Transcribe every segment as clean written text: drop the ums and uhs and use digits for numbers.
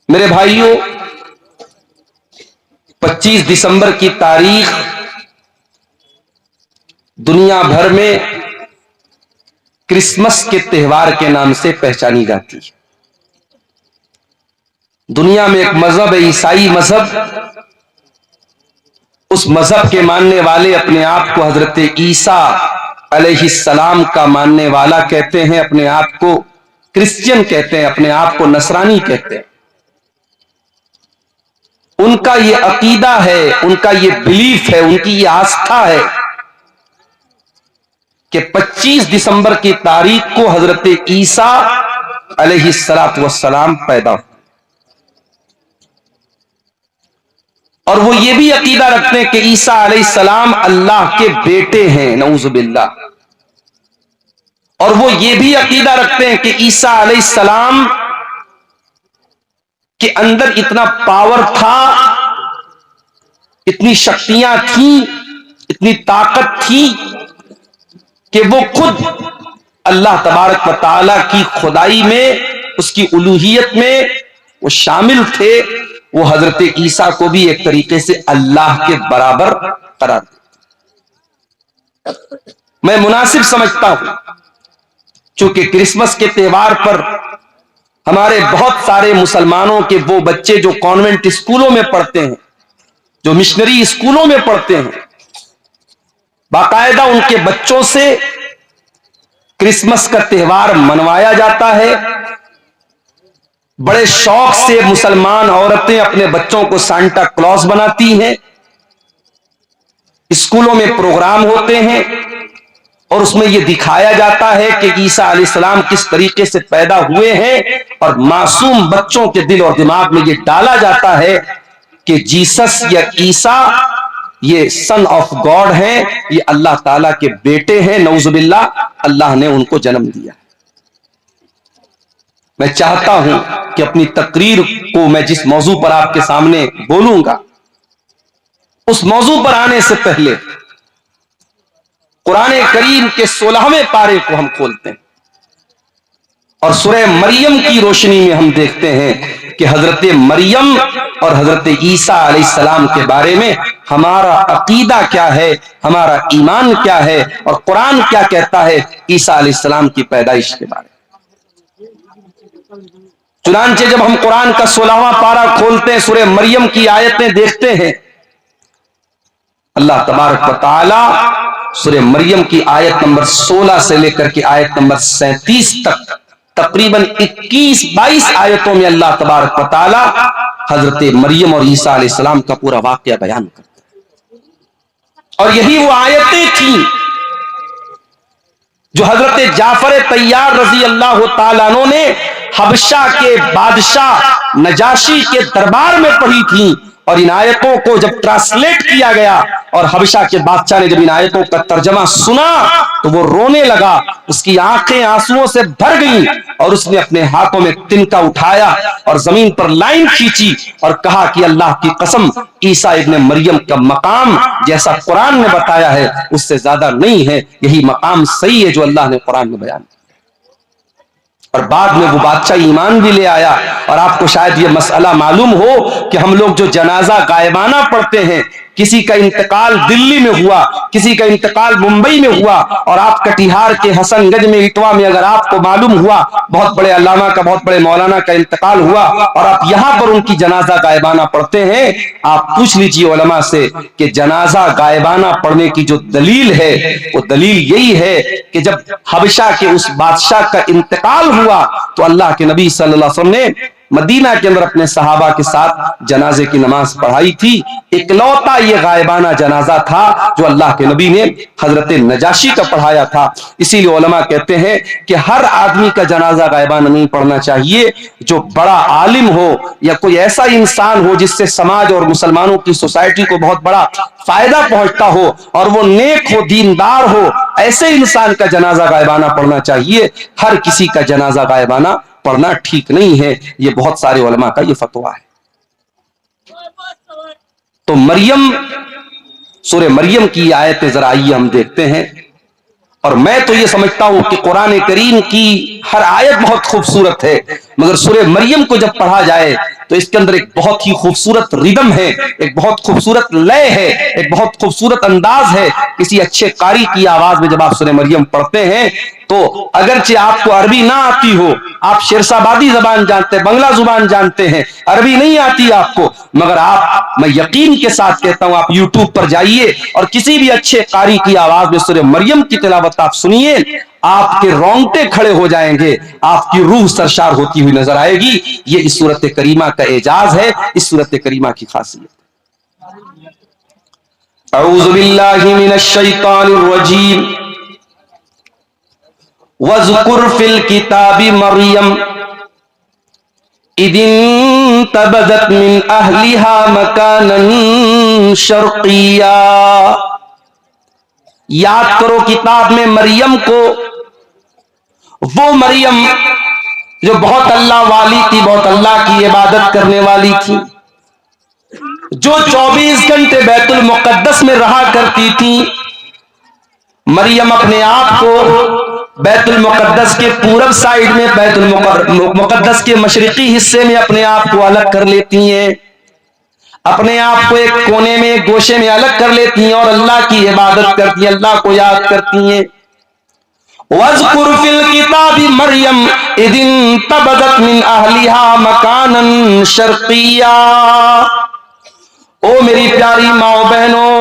میرے بھائیوں، 25 دسمبر کی تاریخ دنیا بھر میں کرسمس کے تہوار کے نام سے پہچانی جاتی ہے۔ دنیا میں ایک مذہب ہے، عیسائی مذہب۔ اس مذہب کے ماننے والے اپنے آپ کو حضرت عیسیٰ علیہ السلام کا ماننے والا کہتے ہیں، اپنے آپ کو کرسچین کہتے ہیں، اپنے آپ کو نصرانی کہتے ہیں۔ ان کا یہ عقیدہ ہے، ان کا یہ بلیف ہے، ان کی یہ آستھا ہے کہ 25 دسمبر کی تاریخ کو حضرت عیسیٰ علیہ السلام پیدا ہوئے، اور وہ یہ بھی عقیدہ رکھتے ہیں کہ عیسیٰ علیہ السلام اللہ کے بیٹے ہیں، نعوذ باللہ۔ اور وہ یہ بھی عقیدہ رکھتے ہیں کہ عیسیٰ علیہ السلام کے اندر اتنا پاور تھا، اتنی شکتیاں تھیں، اتنی طاقت تھی کہ وہ خود اللہ تبارک و تعالیٰ کی خدائی میں، اس کی الوہیت میں وہ شامل تھے۔ وہ حضرت عیسیٰ کو بھی ایک طریقے سے اللہ کے برابر قرار دیتے۔ میں مناسب سمجھتا ہوں، چونکہ کرسمس کے تہوار پر ہمارے بہت سارے مسلمانوں کے وہ بچے جو کانوینٹ اسکولوں میں پڑھتے ہیں، جو مشنری اسکولوں میں پڑھتے ہیں، باقاعدہ ان کے بچوں سے کرسمس کا تہوار منوایا جاتا ہے۔ بڑے شوق سے مسلمان عورتیں اپنے بچوں کو سانتا کلوز بناتی ہیں، اسکولوں میں پروگرام ہوتے ہیں، اور اس میں یہ دکھایا جاتا ہے کہ عیسیٰ علیہ السلام کس طریقے سے پیدا ہوئے ہیں، اور معصوم بچوں کے دل اور دماغ میں یہ ڈالا جاتا ہے کہ جیسس یا عیسیٰ یہ سن آف گاڈ ہیں، یہ اللہ تعالیٰ کے بیٹے ہیں، نعوذ باللہ، اللہ نے ان کو جنم دیا۔ میں چاہتا ہوں کہ اپنی تقریر کو میں جس موضوع پر آپ کے سامنے بولوں گا، اس موضوع پر آنے سے پہلے قرآن کریم کے 16ویں پارے کو ہم کھولتے ہیں، اور سورہ مریم کی روشنی میں ہم دیکھتے ہیں کہ حضرت مریم اور حضرت عیسیٰ علیہ السلام کے بارے میں ہمارا عقیدہ کیا ہے، ہمارا ایمان کیا ہے، اور قرآن کیا کہتا ہے عیسیٰ علیہ السلام کی پیدائش کے بارے میں۔ چنانچہ جب ہم قرآن کا 16واں پارہ کھولتے ہیں، سورہ مریم کی آیتیں دیکھتے ہیں، اللہ تبارک و تعالی سورہ مریم کی آیت نمبر 16 سے لے کر کے آیت نمبر 37 تک تقریباً 21-22 آیتوں میں اللہ تبارک و تعالی حضرت مریم اور عیسیٰ علیہ السلام کا پورا واقعہ بیان کرتے ہیں۔ اور یہی وہ آیتیں تھیں جو حضرت جعفر طیار رضی اللہ تعالیٰ عنہ نے حبشہ کے بادشاہ نجاشی کے دربار میں پڑھی تھیں، اور ان آیتوں کو جب ٹرانسلیٹ کیا گیا اور حبشہ کے بادشاہ نے جب ان آیتوں کا ترجمہ سنا تو وہ رونے لگا، اس کی آنکھیں آنسوؤں سے بھر گئیں، اور اس نے اپنے ہاتھوں میں تنکا اٹھایا اور زمین پر لائن کھینچی اور کہا کہ اللہ کی قسم، عیسیٰ ابن مریم کا مقام جیسا قرآن نے بتایا ہے اس سے زیادہ نہیں ہے، یہی مقام صحیح ہے جو اللہ نے قرآن میں بیان کیا۔ اور بعد میں وہ بادشاہ ایمان بھی لے آیا۔ اور آپ کو شاید یہ مسئلہ معلوم ہو کہ ہم لوگ جو جنازہ غائبانہ پڑھتے ہیں، کسی کا انتقال دلی میں ہوا، کسی کا انتقال ممبئی میں ہوا، اور آپ کٹیہار کے حسن گنج میں اٹوا میں اگر آپ کو معلوم ہوا بہت بڑے علامہ کا، بہت بڑے مولانا کا انتقال ہوا، اور آپ یہاں پر ان کی جنازہ غائبانہ پڑھتے ہیں، آپ پوچھ لیجئے علماء سے کہ جنازہ غائبانہ پڑھنے کی جو دلیل ہے وہ دلیل یہی ہے کہ جب حبشہ کے اس بادشاہ کا انتقال ہوا تو اللہ کے نبی صلی اللہ علیہ وسلم نے مدینہ کے اندر اپنے صحابہ کے ساتھ جنازے کی نماز پڑھائی تھی۔ اکلوتا یہ غائبانہ جنازہ تھا جو اللہ کے نبی نے حضرت نجاشی کا پڑھایا تھا۔ اسی لیے علماء کہتے ہیں کہ ہر آدمی کا جنازہ غائبانہ نہیں پڑھنا چاہیے، جو بڑا عالم ہو یا کوئی ایسا انسان ہو جس سے سماج اور مسلمانوں کی سوسائٹی کو بہت بڑا فائدہ پہنچتا ہو اور وہ نیک ہو، دیندار ہو، ایسے انسان کا جنازہ غائبانہ پڑھنا چاہیے۔ ہر کسی کا جنازہ غائبانہ پڑھنا ٹھیک نہیں ہے، یہ بہت سارے علماء کا یہ فتویٰ ہے۔ تو مریم، سورہ مریم کی آیتیں ذرا آئیے ہم دیکھتے ہیں، اور میں تو یہ سمجھتا ہوں کہ قرآن کریم کی ہر آیت بہت خوبصورت ہے، مگر سورہ مریم کو جب پڑھا جائے تو اس کے اندر ایک بہت ہی خوبصورت ردم ہے، ایک بہت خوبصورت لے ہے، ایک بہت خوبصورت انداز ہے۔ کسی اچھے قاری کی آواز میں جب آپ سورہ مریم پڑھتے ہیں تو اگرچہ آپ کو عربی نہ آتی ہو، آپ شرسابادی زبان جانتے ہیں، بنگلہ زبان جانتے ہیں، عربی نہیں آتی آپ کو، مگر آپ، میں یقین کے ساتھ کہتا ہوں، آپ یوٹیوب پر جائیے اور کسی بھی اچھے قاری کی آواز میں سورہ مریم کی تلاوت آپ سنیے، آپ کے رونگٹے کھڑے ہو جائیں گے، آپ کی روح سرشار ہوتی ہوئی نظر آئے گی۔ یہ اس سورت کریمہ کا اعجاز ہے، اس سورت کریمہ کی خاصیت۔ اعوذ باللہ من الشیطان الرجیم۔ وَاذْكُرْ فِي الْكِتَابِ مَرْيَمَ اِذِ انتَبَذَتْ مِنْ أَهْلِهَا مَكَانًا شَرْقِيًّا۔ یاد کرو کتاب میں مریم کو، وہ مریم جو بہت اللہ والی تھی، بہت اللہ کی عبادت کرنے والی تھی، جو 24 گھنٹے بیت المقدس میں رہا کرتی تھی۔ مریم اپنے آپ کو بیت المقدس کے پورب سائیڈ میں، بیت المقدس کے مشرقی حصے میں اپنے آپ کو الگ کر لیتی ہیں، اپنے آپ کو ایک کونے میں، ایک گوشے میں الگ کر لیتی ہیں اور اللہ کی عبادت کرتی ہیں، اللہ کو یاد کرتی ہیں۔ وَاذْكُرْ فِي الْكِتَابِ مَرْيَمَ إِذِ انتَبَذَتْ مِنْ أَهْلِهَا مَكَانًا شَرْقِيًّا۔ او میری پیاری ماں بہنوں،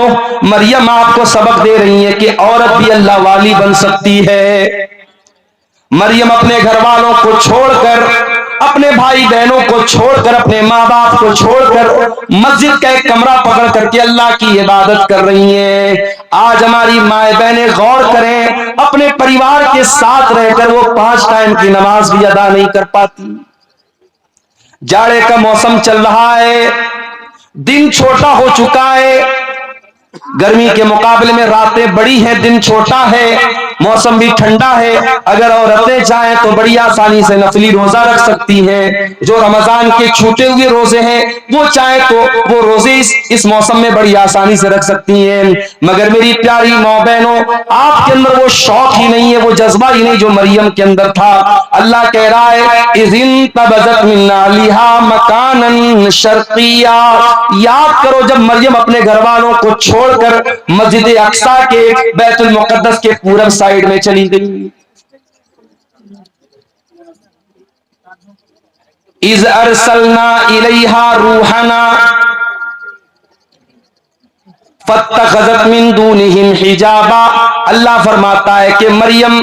مریم آپ کو سبق دے رہی ہے کہ عورت بھی اللہ والی بن سکتی ہے۔ مریم اپنے گھر والوں کو چھوڑ کر، اپنے بھائی بہنوں کو چھوڑ کر، اپنے ماں باپ کو چھوڑ کر مسجد کا ایک کمرہ پکڑ کر کے اللہ کی عبادت کر رہی ہیں۔ آج ہماری مائیں بہنیں غور کریں، اپنے پریوار کے ساتھ رہ کر وہ 5 ٹائم کی نماز بھی ادا نہیں کر پاتی۔ جاڑے کا موسم چل رہا ہے، دن چھوٹا ہو چکا ہے، گرمی کے مقابلے میں راتیں بڑی ہیں، دن چھوٹا ہے، موسم بھی ٹھنڈا ہے۔ اگر عورتیں چاہیں تو بڑی آسانی سے نفلی روزہ رکھ سکتی ہیں۔ جو رمضان کے چھوٹے ہوئے روزے ہیں وہ چاہیں تو وہ روزے اس موسم میں بڑی آسانی سے رکھ سکتی ہیں، مگر میری پیاری ماں بہنوں، آپ کے اندر وہ شوق ہی نہیں ہے، وہ جذبہ ہی نہیں جو مریم کے اندر تھا۔ اللہ کہہ رہا ہے اِذِ انتَبَذَتْ مِنْ أَهْلِهَا مَكَانًا شَرْقِيًّا۔ یاد کرو جب مریم اپنے گھر والوں کو چھوڑ کر مسجد اقصیٰ کے، بیت المقدس کے پورب سائیڈ میں چلی گئی۔ اِذْ أَرْسَلْنَا إِلَيْهَا رُوحَنَا فَاتَّخَذَتْ مِن دُونِهِمْ حِجَابًا۔ اللہ فرماتا ہے کہ مریم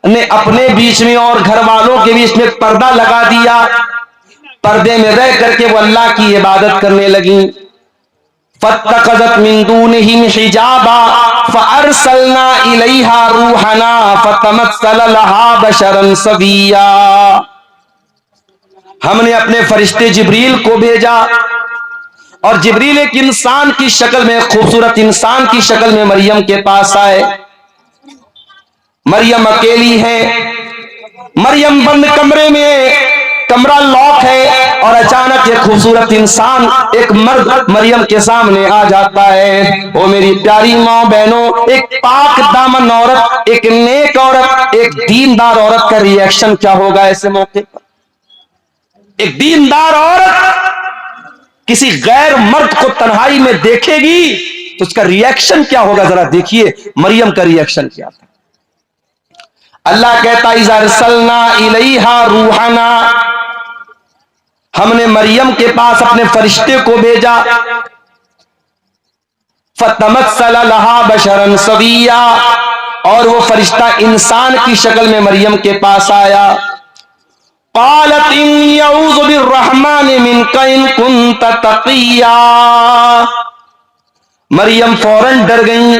نے اپنے بیچ میں اور گھر والوں کے بیچ میں پردہ لگا دیا، پردے میں رہ کر کے وہ اللہ کی عبادت کرنے لگیں۔ فَاتَّخَذَتْ مِن دُونِهِمْ حِجَابًا فَأَرْسَلْنَا إِلَيْهَا رُوحَنَا فَتَمَثَّلَ لَهَا بَشَرًا سَوِيًّا۔ ہم نے اپنے فرشتے جبریل کو بھیجا اور جبریل ایک انسان کی شکل میں، خوبصورت انسان کی شکل میں مریم کے پاس آئے۔ مریم اکیلی ہے، مریم بند کمرے میں، کمرہ لاک ہے، اور اچانک ایک خوبصورت انسان، ایک مرد مریم کے سامنے آ جاتا ہے۔ وہ میری پیاری ماں بہنوں، ایک پاک دامن عورت، ایک نیک عورت، ایک دیندار عورت کا ری ایکشن کیا ہوگا ایسے موقع پر؟ ایک دیندار عورت کسی غیر مرد کو تنہائی میں دیکھے گی تو اس کا ری ایکشن کیا ہوگا؟ ذرا دیکھیے مریم کا ری ایکشن کیا تھا۔ اللہ کہتا اِذْ أَرْسَلْنَا إِلَيْهَا رُوحَنَا، ہم نے مریم کے پاس اپنے فرشتے کو بھیجا۔ فَتَمَثَّلَ لَهَا بَشَرًا سَوِيًّا، اور وہ فرشتہ انسان کی شکل میں مریم کے پاس آیا۔ قالت إني أعوذ بالرحمن منك إن كنت تقيا۔ مریم فوراً ڈر گئی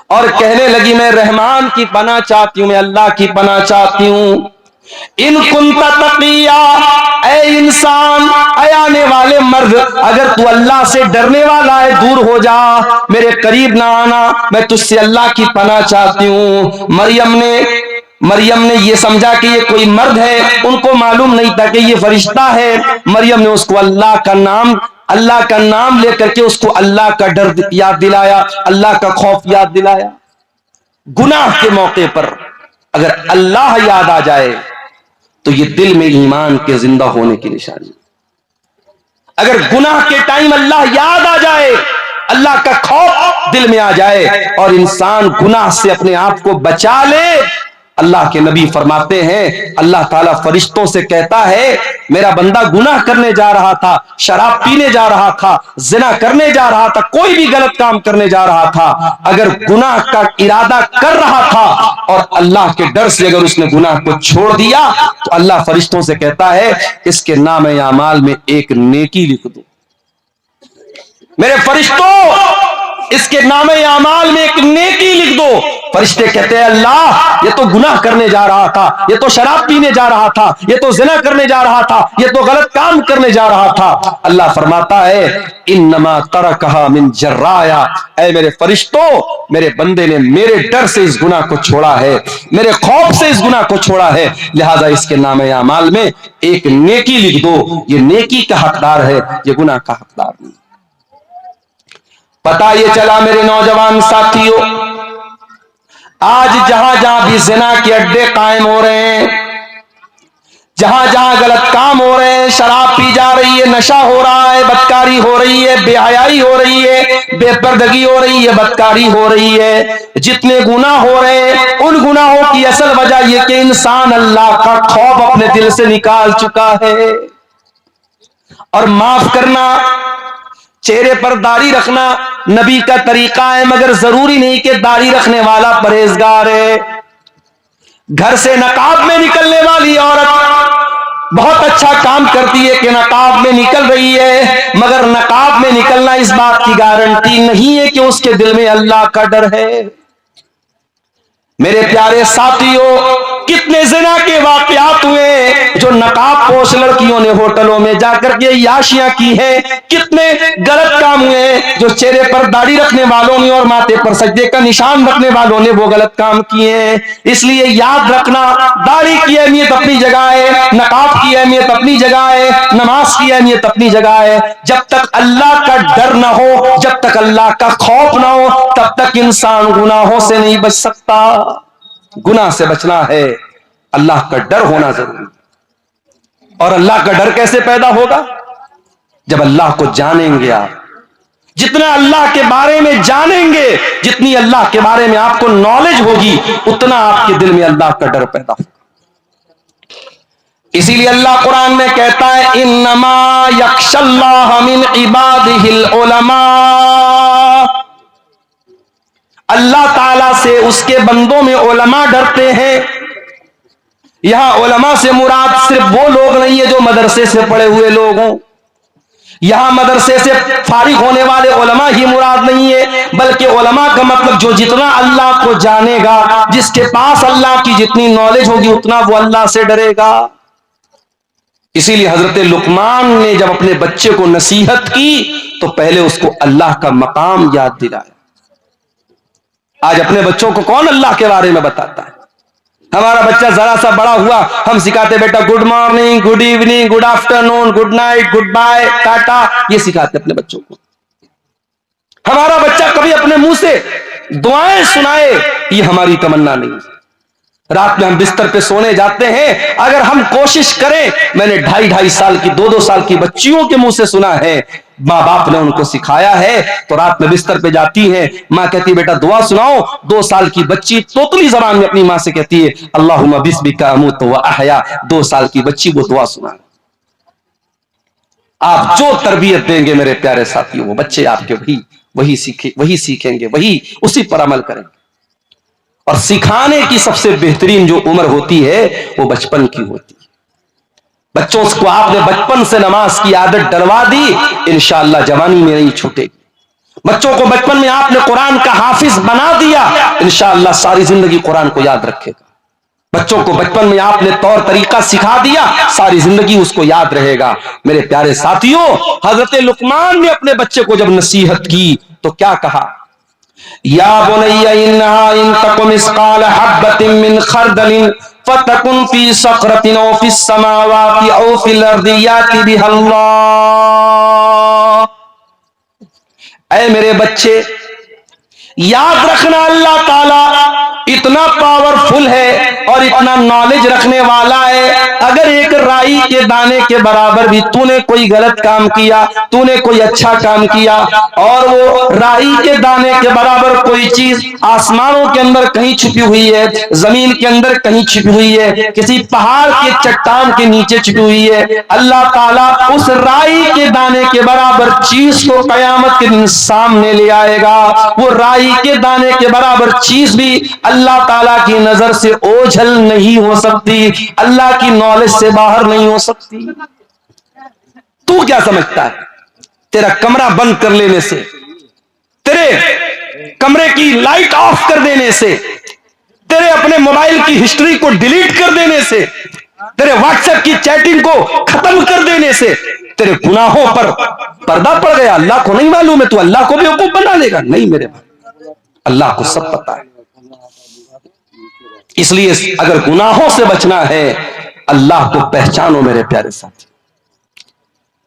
اور کہنے لگی میں رحمان کی پناہ چاہتی ہوں، میں اللہ کی پناہ چاہتی ہوں۔ ان كنت تقيا، اے انسان، اے آنے والے مرد، اگر تو اللہ سے ڈرنے والا ہے دور ہو جا، میرے قریب نہ آنا، میں تجھ سے اللہ کی پناہ چاہتی ہوں۔ مریم نے یہ سمجھا کہ یہ کوئی مرد ہے، ان کو معلوم نہیں تھا کہ یہ فرشتہ ہے۔ مریم نے اس کو اللہ کا نام لے کر کے اس کو اللہ کا ڈر یاد دلایا، اللہ کا خوف یاد دلایا۔ گناہ کے موقع پر اگر اللہ یاد آ جائے تو یہ دل میں ایمان کے زندہ ہونے کی نشانی. اگر گناہ کے ٹائم اللہ یاد آ جائے, اللہ کا خوف دل میں آ جائے اور انسان گناہ سے اپنے آپ کو بچا لے, اللہ کے نبی فرماتے ہیں اللہ تعالیٰ فرشتوں سے کہتا ہے میرا بندہ گناہ کرنے جا رہا تھا, شراب پینے جا رہا تھا, زنا کرنے جا رہا تھا, کوئی بھی غلط کام کرنے جا رہا تھا, اگر گناہ کا ارادہ کر رہا تھا اور اللہ کے ڈر سے اگر اس نے گناہ کو چھوڑ دیا تو اللہ فرشتوں سے کہتا ہے اس کے نام اعمال میں ایک نیکی لکھ دو. میرے فرشتوں اس کے نام اعمال میں ایک نیکی لکھ دو. فرشتے کہتے ہیں اللہ یہ تو گناہ کرنے جا رہا تھا, یہ تو شراب پینے جا رہا تھا, یہ تو زنا کرنے جا رہا تھا, یہ تو غلط کام کرنے جا رہا تھا. اللہ فرماتا ہے انما ترکھا من جرایا, اے میرے فرشتوں میرے بندے نے میرے ڈر سے اس گناہ کو چھوڑا ہے, میرے خوف سے اس گناہ کو چھوڑا ہے, لہذا اس کے نام اعمال میں ایک نیکی لکھ دو. یہ نیکی کا حقدار ہے, یہ گناہ کا حقدار نہیں. پتہ یہ چلا میرے نوجوان ساتھیوں, آج جہاں جہاں بھی زنا کے اڈے قائم ہو رہے ہیں, جہاں جہاں غلط کام ہو رہے ہیں, شراب پی جا رہی ہے, نشہ ہو رہا ہے, بدکاری ہو رہی ہے, بے حیائی ہو رہی ہے, بے پردگی ہو رہی ہے, بدکاری ہو رہی ہے, جتنے گناہ ہو رہے ہیں ان گناہوں کی اصل وجہ یہ کہ انسان اللہ کا خوف اپنے دل سے نکال چکا ہے. اور معاف کرنا, چہرے پر داڑھی رکھنا نبی کا طریقہ ہے, مگر ضروری نہیں کہ داڑھی رکھنے والا پرہیزگار ہے. گھر سے نقاب میں نکلنے والی عورت بہت اچھا کام کرتی ہے کہ نقاب میں نکل رہی ہے, مگر نقاب میں نکلنا اس بات کی گارنٹی نہیں ہے کہ اس کے دل میں اللہ کا ڈر ہے. میرے پیارے ساتھیوں, کتنے زنا کے واقعات ہوئے جو نقاب پوش لڑکیوں نے ہوٹلوں میں جا کر کے عیاشیاں کی ہیں, کتنے غلط کام ہوئے جو چہرے پر داڑھی رکھنے والوں نے اور ماتھے پر سجدے کا نشان رکھنے والوں نے وہ غلط کام کیے ہیں. اس لیے یاد رکھنا, داڑھی کی اہمیت اپنی جگہ ہے, نقاب کی اہمیت اپنی جگہ ہے, نماز کی اہمیت اپنی جگہ ہے. جب تک اللہ کا ڈر نہ ہو, جب تک اللہ کا خوف نہ ہو, تب تک انسان گناہوں سے نہیں بچ سکتا. گناہ سے بچنا ہے, اللہ کا ڈر ہونا ضروری. اور اللہ کا ڈر کیسے پیدا ہوگا؟ جب اللہ کو جانیں گے. آپ جتنا اللہ کے بارے میں جانیں گے, جتنی اللہ کے بارے میں آپ کو نالج ہوگی, اتنا آپ کے دل میں اللہ کا ڈر پیدا ہوگا. اسی لیے اللہ قرآن میں کہتا ہے انما یخشی اللہ من عبادہ العلماء, اللہ تعالیٰ سے اس کے بندوں میں علماء ڈرتے ہیں. یہاں علماء سے مراد صرف وہ لوگ نہیں ہے جو مدرسے سے پڑھے ہوئے لوگ ہوں, یہاں مدرسے سے فارغ ہونے والے علماء ہی مراد نہیں ہے, بلکہ علماء کا مطلب جو جتنا اللہ کو جانے گا, جس کے پاس اللہ کی جتنی نالج ہوگی اتنا وہ اللہ سے ڈرے گا. اسی لیے حضرت لقمان نے جب اپنے بچے کو نصیحت کی تو پہلے اس کو اللہ کا مقام یاد دلایا. آج اپنے بچوں کو کون اللہ کے بارے میں بتاتا ہے؟ ہمارا بچہ ذرا سا بڑا ہوا ہم سکھاتے بیٹا good morning, good evening, good afternoon, good night, good bye, ta-ta, یہ سکھاتے اپنے بچوں کو. ہمارا بچہ کبھی اپنے منہ سے دعائیں سنائے یہ ہماری تمنا نہیں. رات میں ہم بستر پہ سونے جاتے ہیں, اگر ہم کوشش کریں, میں نے 2.5 سال کی 2 سال کی بچیوں کے منہ سے سنا ہے, ماں باپ نے ان کو سکھایا ہے, تو رات میں بستر پہ جاتی ہیں, ماں کہتی ہے بیٹا دعا سناؤ. 2 سال کی بچی توتلی زبان میں اپنی ماں سے کہتی ہے اللہم بسمک اموت و احیا. 2 سال کی بچی وہ دعا سنا. آپ جو تربیت دیں گے میرے پیارے ساتھیوں, وہ بچے آپ کے وہی سیکھیں گے, وہی اسی پر عمل کریں گے. اور سکھانے کی سب سے بہترین جو عمر ہوتی ہے وہ بچپن کی ہوتی ہے. بچوں کو آپ نے بچپن سے نماز کی عادت ڈلوا دی, انشاءاللہ جوانی میں نہیں چھوٹے گی. بچوں کو بچپن میں آپ نے قرآن کا حافظ بنا دیا, انشاءاللہ ساری زندگی قرآن کو یاد رکھے گا. بچوں کو بچپن میں آپ نے طور طریقہ سکھا دیا, ساری زندگی اس کو یاد رہے گا. میرے پیارے ساتھیوں, حضرت لقمان نے اپنے بچے کو جب نصیحت کی تو کیا کہا؟ یا بنی انہا ان تک مثقال حبۃ من خردل فتکن فی صخرۃ او فی السماوات او فی الارض یأتی بها اللہ. اے میرے بچے, یاد رکھنا اللہ تعالی اتنا پاورفل ہے اور اتنا نالج رکھنے والا ہے، اگر ایک رائی کے دانے کے برابر بھی تو نے کوئی غلط کام کیا، تو نے کوئی اچھا کام کیا، اور وہ رائی کے دانے کے برابر کوئی چیز آسمانوں کے اندر کہیں چھپی ہوئی ہے، زمین کے اندر کہیں چھپی ہوئی ہے، کسی پہاڑ کے چٹان کے نیچے چھپی ہوئی ہے، اللہ تعالیٰ اس رائی کے دانے کے برابر چیز کو قیامت کے دن سامنے لے آئے گا۔ وہ رائی کے دانے کے برابر چیز بھی اللہ تعالیٰ کی نظر سے اوجھل نہیں ہو سکتی، اللہ کی نالج سے باہر نہیں ہو سکتی۔ تو کیا سمجھتا ہے تیرا کمرہ بند کر لینے سے، تیرے کمرے کی لائٹ آف کر دینے سے، تیرے اپنے موبائل کی ہسٹری کو ڈیلیٹ کر دینے سے، تیرے واٹس ایپ کی چیٹنگ کو ختم کر دینے سے تیرے گناہوں پر پردہ پڑ گیا؟ اللہ کو نہیں معلوم ہے تو اللہ کو بیوقوف بنا لے گا؟ نہیں میرے بھائی، اللہ کو سب پتا ہے۔ اس لیے اگر گناہوں سے بچنا ہے اللہ کو پہچانو میرے پیارے ساتھی۔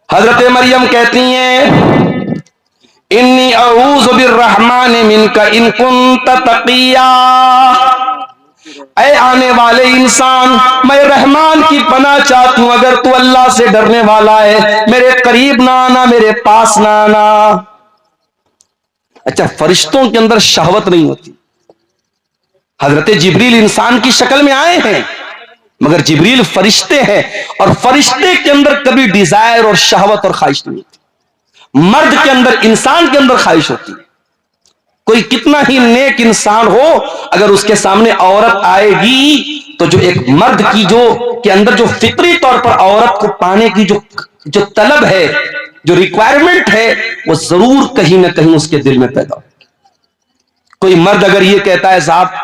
حضرت مریم کہتی ہیں انی اعوذ بالرحمن منک ان کنت تقیا، اے آنے والے انسان میں رحمان کی پناہ چاہتی ہوں اگر تو اللہ سے ڈرنے والا ہے، میرے قریب نہ آنا، میرے پاس نہ آنا۔ اچھا، فرشتوں کے اندر شہوت نہیں ہوتی؟ حضرت جبریل انسان کی شکل میں آئے ہیں مگر جبریل فرشتے ہیں، اور فرشتے کے اندر کبھی ڈیزائر اور شہوت اور خواہش نہیں ہوتی۔ مرد کے اندر، انسان کے اندر خواہش ہوتی ہے۔ کوئی کتنا ہی نیک انسان ہو اگر اس کے سامنے عورت آئے گی تو جو ایک مرد کی جو کے اندر جو فطری طور پر عورت کو پانے کی جو طلب ہے، جو ریکوائرمنٹ ہے، وہ ضرور کہیں نہ کہیں اس کے دل میں پیدا ہو۔ کوئی مرد اگر یہ کہتا ہے، صاحب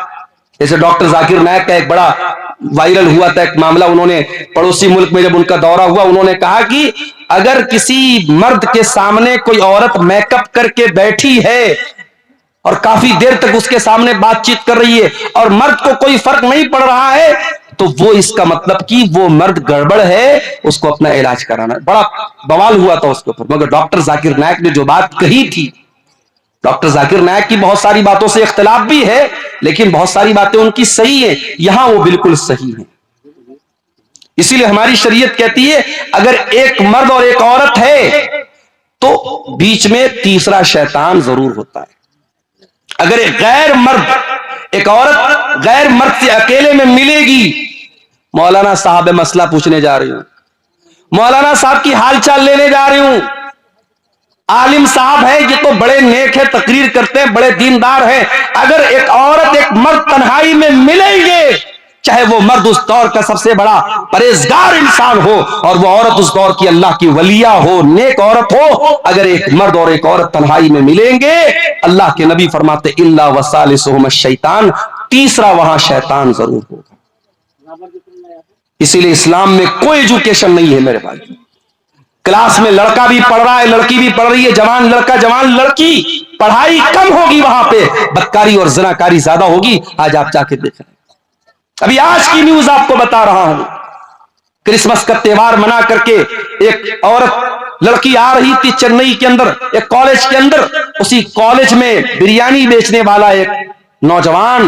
جیسے ڈاکٹر ذاکر نائک کا ایک بڑا وائرل ہوا تھا ایک معاملہ، انہوں نے پڑوسی ملک میں جب ان کا دورہ ہوا انہوں نے کہا کہ اگر کسی مرد کے سامنے کوئی عورت میک اپ کر کے بیٹھی ہے اور کافی دیر تک اس کے سامنے بات چیت کر رہی ہے اور مرد کو کوئی فرق نہیں پڑ رہا ہے تو وہ اس کا مطلب کہ وہ مرد گڑبڑ ہے، اس کو اپنا علاج کرانا ہے۔ بڑا بوال ہوا تھا اس کے اوپر، مگر ڈاکٹر ذاکر نائک نے جو بات کہی تھی، ڈاکٹر ذاکر نائک کی بہت ساری باتوں سے اختلاف بھی ہے لیکن بہت ساری باتیں ان کی صحیح ہیں، یہاں وہ بالکل صحیح ہیں۔ اسی لیے ہماری شریعت کہتی ہے اگر ایک مرد اور ایک عورت ہے تو بیچ میں تیسرا شیطان ضرور ہوتا ہے۔ اگر ایک غیر مرد، ایک عورت غیر مرد سے اکیلے میں ملے گی، مولانا صاحب مسئلہ پوچھنے جا رہی ہوں، مولانا صاحب کی حال چال لینے جا رہی ہوں، عالم صاحب ہے یہ تو بڑے نیک ہے، تقریر کرتے ہیں، بڑے دیندار ہیں، اگر ایک عورت ایک مرد تنہائی میں ملیں گے، چاہے وہ مرد اس دور کا سب سے بڑا پرہیزگار انسان ہو اور وہ عورت اس دور کی اللہ کی ولیہ ہو، نیک عورت ہو، اگر ایک مرد اور ایک عورت تنہائی میں ملیں گے، اللہ کے نبی فرماتے الا وثالثہما الشیطان، تیسرا وہاں شیطان ضرور ہوگا۔ اسی لیے اسلام میں کوئی ایجوکیشن نہیں ہے میرے بھائی، کلاس میں لڑکا بھی پڑھ رہا ہے، لڑکی بھی پڑھ رہی ہے، جوان لڑکا جوان لڑکی، پڑھائی کم ہوگی، وہاں پہ بدکاری اور زناکاری زیادہ ہوگی۔ آج آپ جا کے دیکھیں، ابھی آج کی نیوز آپ کو بتا رہا ہوں، کرسمس کا تہوار منا کر کے ایک عورت لڑکی آ رہی تھی چنئی کے اندر ایک کالج کے اندر، اسی کالج میں بریانی بیچنے والا ایک نوجوان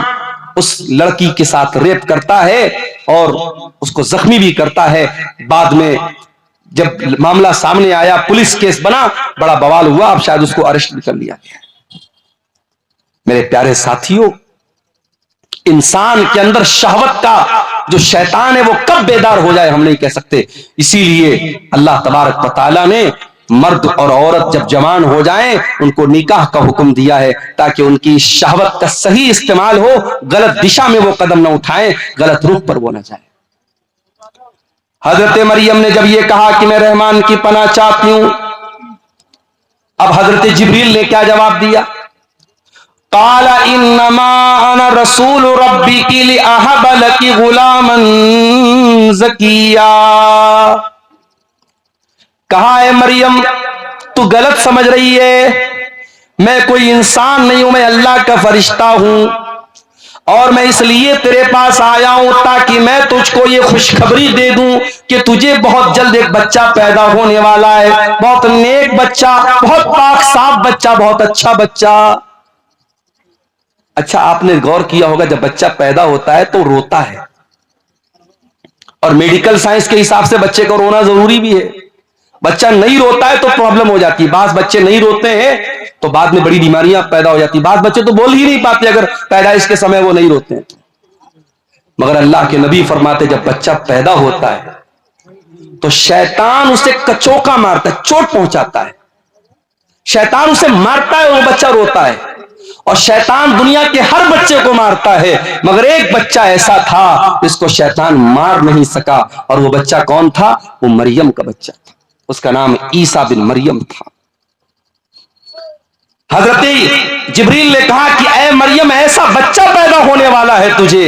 اس لڑکی کے ساتھ ریپ کرتا ہے اور اس کو زخمی بھی کرتا ہے۔ بعد میں جب معاملہ سامنے آیا، پولیس کیس بنا، بڑا بوال ہوا، اب شاید اس کو اریسٹ بھی کر لیا گیا۔ میرے پیارے ساتھیوں، انسان کے اندر شہوت کا جو شیطان ہے وہ کب بیدار ہو جائے ہم نہیں کہہ سکتے، اسی لیے اللہ تبارک و تعالیٰ نے مرد اور عورت جب جوان ہو جائیں ان کو نکاح کا حکم دیا ہے تاکہ ان کی شہوت کا صحیح استعمال ہو، غلط دشا میں وہ قدم نہ اٹھائیں، غلط رخ پر وہ نہ جائیں۔ حضرت مریم نے جب یہ کہا کہ میں رحمان کی پناہ چاہتی ہوں، اب حضرت جبریل نے کیا جواب دیا؟ قال انما انا رسول ربک لاہب لک غلاما زکیا، کہا اے مریم تو غلط سمجھ رہی ہے، میں کوئی انسان نہیں ہوں، میں اللہ کا فرشتہ ہوں، اور میں اس لیے تیرے پاس آیا ہوں تاکہ میں تجھ کو یہ خوشخبری دے دوں کہ تجھے بہت جلد ایک بچہ پیدا ہونے والا ہے، بہت نیک بچہ، بہت پاک صاف بچہ، بہت اچھا بچہ۔ اچھا آپ نے غور کیا ہوگا جب بچہ پیدا ہوتا ہے تو روتا ہے، اور میڈیکل سائنس کے حساب سے بچے کو رونا ضروری بھی ہے. بچہ نہیں روتا ہے تو پرابلم ہو جاتی ہے. بعض بچے نہیں روتے ہیں تو بعد میں بڑی بیماریاں پیدا ہو جاتی ہیں. بعض بچے تو بول ہی نہیں پاتے اگر پیدائش کے سمے وہ نہیں روتے ہیں. مگر اللہ کے نبی فرماتے جب بچہ پیدا ہوتا ہے تو شیطان اسے کچوکا مارتا ہے، چوٹ پہنچاتا ہے. شیطان اسے مارتا ہے اور وہ بچہ روتا ہے. اور شیطان دنیا کے ہر بچے کو مارتا ہے مگر ایک بچہ ایسا تھا جس کو شیطان مار نہیں سکا، اور وہ بچہ کون تھا؟ وہ مریم کا بچہ تھا. اس کا نام عیسیٰ بن مریم تھا. حضرت جبریل نے کہا کہ اے مریم ایسا بچہ پیدا ہونے والا ہے تجھے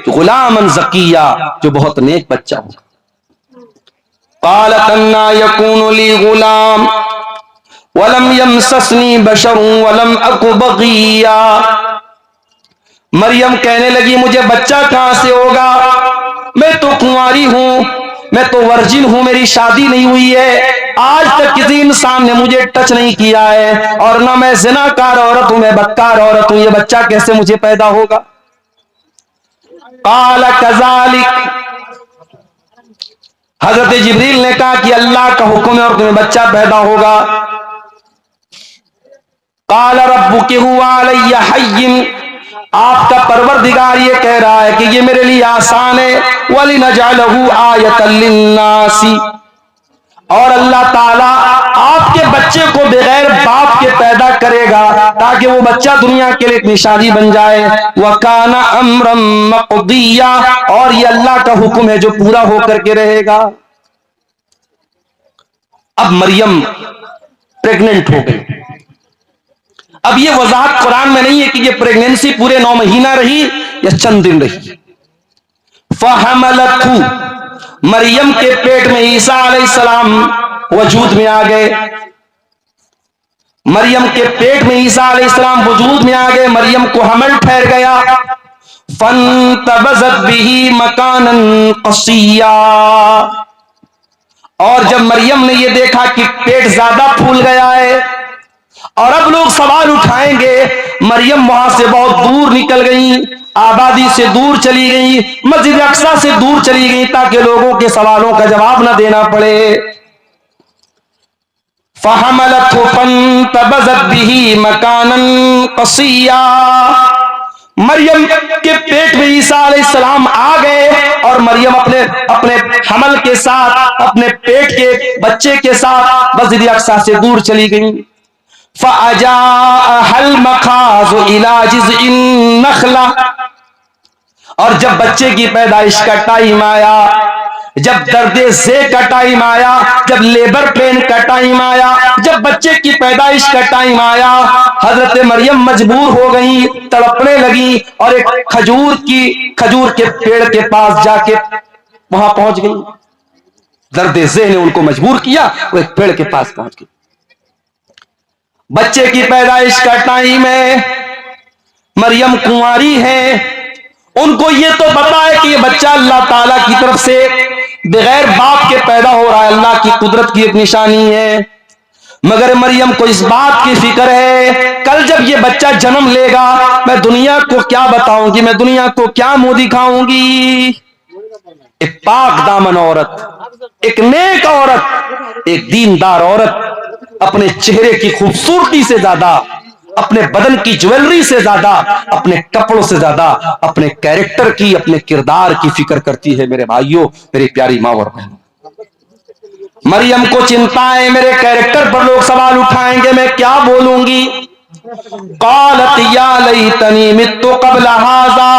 غلامن زکیہ، جو بہت نیک بچہ ہوگا. قالت انا یکون لی غلام ولم یمسسنی بشر ولم اک بغیا. مریم کہنے لگی مجھے بچہ کہاں سے ہوگا، میں تو کنواری ہوں، میں تو ورجن ہوں، میری شادی نہیں ہوئی ہے، آج تک کسی انسان نے مجھے ٹچ نہیں کیا ہے، اور نہ میں زنا کار عورت ہوں، میں بدکار عورت ہوں، یہ بچہ کیسے مجھے پیدا ہوگا؟ قال کذالک، حضرت جبریل نے کہا کہ اللہ کا حکم ہے اور تمہیں بچہ پیدا ہوگا. قال ربک هو علی حی، آپ کا پروردگار یہ کہہ رہا ہے کہ یہ میرے لیے آسان ہے. وَلِنَجْعَلَهُ آیَةً لِلنَّاسِ، اور اللہ تعالیٰ آپ کے بچے کو بغیر باپ کے پیدا کرے گا تاکہ وہ بچہ دنیا کے لیے ایک نشانی بن جائے. وَكَانَ أَمْرًا مَقْضِيًّا، اور یہ اللہ کا حکم ہے جو پورا ہو کر کے رہے گا. اب مریم پریگننٹ ہو گئی. اب یہ وضاحت قرآن میں نہیں ہے کہ یہ پریگننسی پورے 9 مہینہ رہی یا چند دن رہی. فَحَمَلَتْهُ، مریم کے پیٹ میں عیسیٰ علیہ السلام وجود میں آ گئے. مریم کے پیٹ میں عیسیٰ علیہ السلام وجود میں آ گئے. مریم کو حمل ٹھہر گیا. فَانْتَبَذَتْ بِهِ مَكَانًا قَصِيًّا، اور جب مریم نے یہ دیکھا کہ پیٹ زیادہ پھول گیا ہے اور اب لوگ سوال اٹھائیں گے، مریم وہاں سے بہت دور نکل گئی، آبادی سے دور چلی گئی، مسجد اقصیٰ سے دور چلی گئی تاکہ لوگوں کے سوالوں کا جواب نہ دینا پڑے. فَحَمَلَتْهُ فَانْتَبَذَتْ بِهِ مَكَانًا قَصِيًّا، مریم کے پیٹ میں عیسیٰ علیہ السلام آ گئے اور مریم اپنے حمل کے ساتھ، اپنے پیٹ کے بچے کے ساتھ مسجد اقصیٰ سے دور چلی گئی. فَأَجَاءَهَا الْمَخَاضُ إِلَىٰ جِذْعِ النَّخْلَةِ، اور جب بچے کی پیدائش کا ٹائم آیا، جب درد ذے کا ٹائم آیا، جب لیبر پین کا ٹائم آیا، جب بچے کی پیدائش کا ٹائم آیا، حضرت مریم مجبور ہو گئی، تڑپنے لگی اور ایک کھجور کے پیڑ کے پاس جا کے وہاں پہنچ گئی. درد ذے نے ان کو مجبور کیا، وہ ایک پیڑ کے پاس پہنچ گئی. بچے کی پیدائش کا ٹائم ہے، مریم کنواری ہے، ان کو یہ تو پتا ہے کہ یہ بچہ اللہ تعالیٰ کی طرف سے بغیر باپ کے پیدا ہو رہا ہے، اللہ کی قدرت کی ایک نشانی ہے. مگر مریم کو اس بات کی فکر ہے کل جب یہ بچہ جنم لے گا میں دنیا کو کیا بتاؤں گی، میں دنیا کو کیا منہ دکھاؤں گی. ایک پاک دامن عورت، ایک نیک عورت، ایک دیندار عورت اپنے چہرے کی خوبصورتی سے زیادہ، اپنے بدن کی جویلری سے زیادہ، اپنے کپڑوں سے زیادہ اپنے کیریکٹر کی، اپنے کردار کی فکر کرتی ہے. میرے بھائیوں، میری پیاری ماں اور بہنوں، مریم کو چنتا ہے میرے کیریکٹر پر لوگ سوال اٹھائیں گے، میں کیا بولوں گی. قالت یا لیتنی مت قبل ھذا،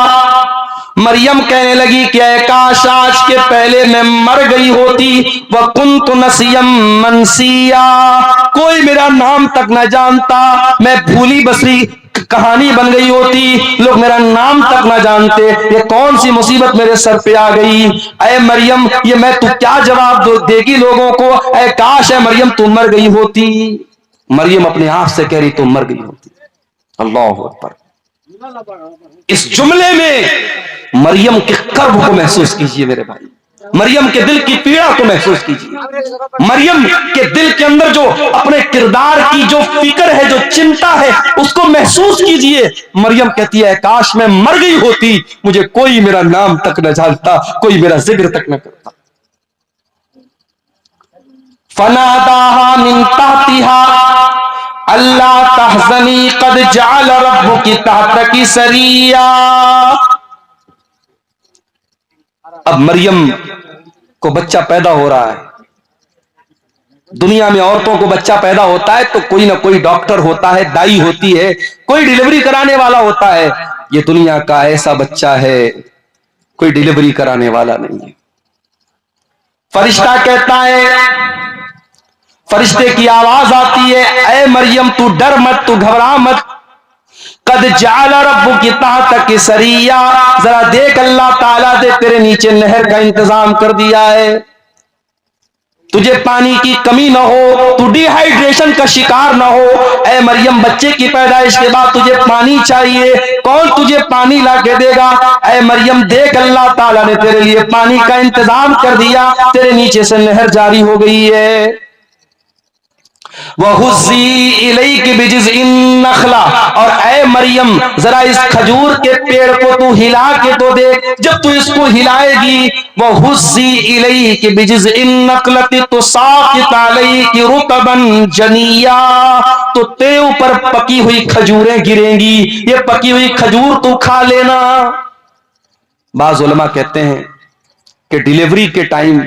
مریم کہنے لگی کہ اے کاش آج کے پہلے میں مر گئی ہوتی. وکنت نسیا منسیا، کوئی میرا نام تک نہ جانتا، میں بھولی بسری کہانی بن گئی ہوتی، لوگ میرا نام تک نہ جانتے. یہ کون سی مصیبت میرے سر پہ آ گئی. اے مریم، یہ میں تو کیا جواب دے گی لوگوں کو. اے کاش اے مریم تم مر گئی ہوتی. مریم اپنے آپ سے کہہ رہی تم مر گئی ہوتی. اللہ اکبر. اس جملے میں مریم کے قرب کو محسوس کیجئے میرے بھائی. مریم کے دل کی پیڑا کو محسوس کیجیے، مریم کے دل کے اندر جو اپنے کردار کی جو فکر ہے، جو چنتا ہے، اس کو محسوس کیجیے۔ مریم کہتی ہے کاش میں مر گئی ہوتی، مجھے کوئی میرا نام تک نہ جانتا، کوئی میرا ذکر تک نہ کرتا۔ فناداها من تحتها اللہ تحزنی قد جعل ربک تحتک سریا۔ اب مریم کو بچہ پیدا ہو رہا ہے۔ دنیا میں عورتوں کو بچہ پیدا ہوتا ہے تو کوئی نہ کوئی ڈاکٹر ہوتا ہے، دائی ہوتی ہے، کوئی ڈیلیوری کرانے والا ہوتا ہے۔ یہ دنیا کا ایسا بچہ ہے کوئی ڈیلیوری کرانے والا نہیں ہے۔ فرشتہ کہتا ہے، فرشتے کی آواز آتی ہے، اے مریم تو ڈر مت، تو گھبرا مت، قد جعل ربک تحتک سریا، ذرا دیکھ اللہ تعالیٰ نے تیرے نیچے نہر کا انتظام کر دیا ہے، تجھے پانی کی کمی نہ ہو، تو ڈی ہائیڈریشن کا شکار نہ ہو۔ اے مریم بچے کی پیدائش کے بعد تجھے پانی چاہیے، کون تجھے پانی لا کے دے گا؟ اے مریم دیکھ اللہ تعالیٰ نے تیرے لیے پانی کا انتظام کر دیا، تیرے نیچے سے نہر جاری ہو گئی ہے۔ وَهُزِّي إِلَيْكِ بِجِذْعِ النَّخْلَةِ، اور اے مریم ذرا اس کھجور کے پیڑ کو تو ہلا کے تو دے، جب تو اس کو ہلائے گی، وَهُزِّي إِلَيْكِ بِجِذْعِ النَّخْلَةِ تُسَاقِطْ عَلَيْكِ رُطَبًا جَنِيًّا، تو تیرے اوپر پکی ہوئی کھجوریں گریں گی، یہ پکی ہوئی کھجور تو کھا لینا۔ بعض علماء کہتے ہیں کہ ڈیلیوری کے ٹائم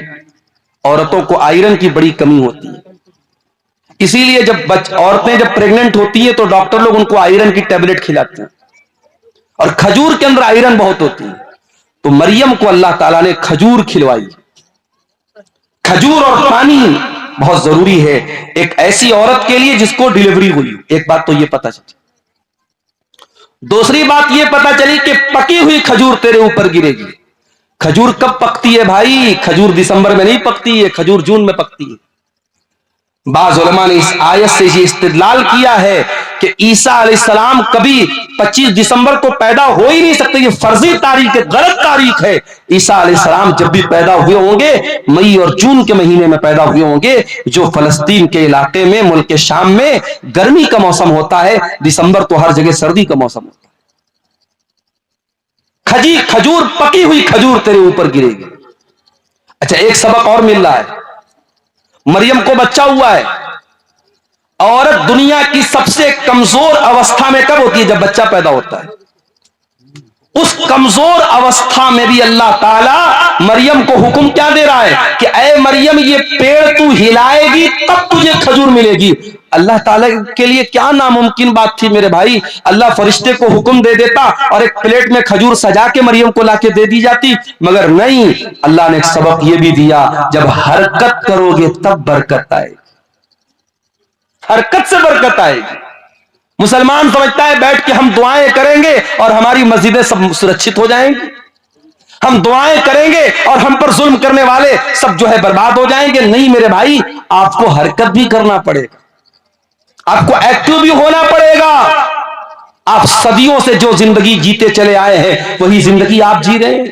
عورتوں کو آئرن کی بڑی کمی ہوتی ہے، اسی لیے جب عورتیں جب پریگننٹ ہوتی ہیں تو ڈاکٹر لوگ ان کو آئرن کی ٹیبلٹ کھلاتے ہیں، اور کھجور کے اندر آئرن بہت ہوتی ہے، تو مریم کو اللہ تعالیٰ نے کھجور کھلوائی۔ کھجور اور پانی بہت ضروری ہے ایک ایسی عورت کے لیے جس کو ڈیلیوری ہوئی۔ ایک بات تو یہ پتا چلی، دوسری بات یہ پتا چلی کہ پکی ہوئی کھجور تیرے اوپر گرے گی۔ کھجور کب پکتی ہے بھائی؟ کھجور دسمبر میں نہیں پکتی ہے، کھجور جون میں پکتی ہے۔ بعض علماء نے اس آیت سے یہ استدلال کیا ہے کہ عیسیٰ علیہ السلام کبھی 25 دسمبر کو پیدا ہو ہی نہیں سکتے، یہ فرضی تاریخ ہے، غلط تاریخ ہے۔ عیسیٰ علیہ السلام جب بھی پیدا ہوئے ہوں گے مئی اور جون کے مہینے میں پیدا ہوئے ہوں گے، جو فلسطین کے علاقے میں ملک شام میں گرمی کا موسم ہوتا ہے، دسمبر تو ہر جگہ سردی کا موسم ہوتا ہے۔ کھجور پکی ہوئی کھجور تیرے اوپر گرے گی۔ اچھا ایک سبق اور مل رہا ہے، مریم کو بچہ ہوا ہے۔ عورت دنیا کی سب سے کمزور اوستھا میں کب ہوتی ہے؟ جب بچہ پیدا ہوتا ہے۔ اس کمزور اوستھا میں بھی اللہ تعالیٰ مریم کو حکم کیا دے رہا ہے کہ اے مریم یہ پیڑ تو ہلائے گی تب تجھے کھجور ملے گی۔ اللہ تعالیٰ کے لیے کیا ناممکن بات تھی میرے بھائی؟ اللہ فرشتے کو حکم دے دیتا اور ایک پلیٹ میں کھجور سجا کے مریم کو لا کے دے دی جاتی، مگر نہیں، اللہ نے ایک سبق یہ بھی دیا، جب حرکت کرو گے تب برکت آئے گی، حرکت سے برکت آئے گی۔ مسلمان سمجھتا ہے بیٹھ کے ہم دعائیں کریں گے اور ہماری مسجدیں سب سرکشت ہو جائیں گی، ہم دعائیں کریں گے اور ہم پر ظلم کرنے والے سب جو ہے برباد ہو جائیں گے۔ نہیں میرے بھائی، آپ کو حرکت بھی کرنا پڑے گا، آپ کو ایکٹیو بھی ہونا پڑے گا۔ آپ صدیوں سے جو زندگی جیتے چلے آئے ہیں وہی زندگی آپ جی رہے ہیں۔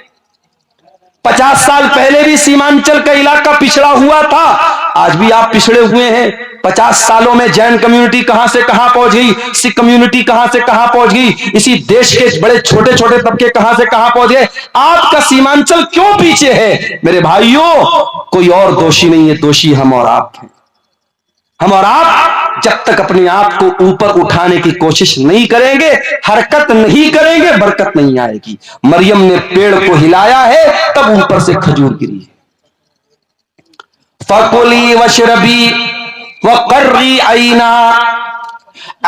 50 سال پہلے بھی سیمانچل کا علاقہ پچھڑا ہوا تھا، آج بھی آپ پچھڑے ہوئے ہیں۔ 50 سالوں میں جین کمیونٹی کہاں سے کہاں پہنچ گئی، سکھ کمیونٹی کہاں سے کہاں پہنچ گئی، اسی دیش کے بڑے چھوٹے چھوٹے طبقے کہاں سے کہاں پہنچ گئے۔ آپ کا سیمانچل کیوں پیچھے ہے؟ میرے بھائیوں، کوئی اور دوشی نہیں ہے، دوشی ہم اور آپ ہیں۔ ہم اور آپ جب تک اپنے آپ کو اوپر اٹھانے کی کوشش نہیں کریں گے، حرکت نہیں کریں گے، برکت نہیں آئے گی۔ مریم نے پیڑ کو ہلایا ہے تب اوپر سے کھجور گری ہے۔ فَكُلِي وَاشْرَبِي وَقَرِّي عَيْنًا،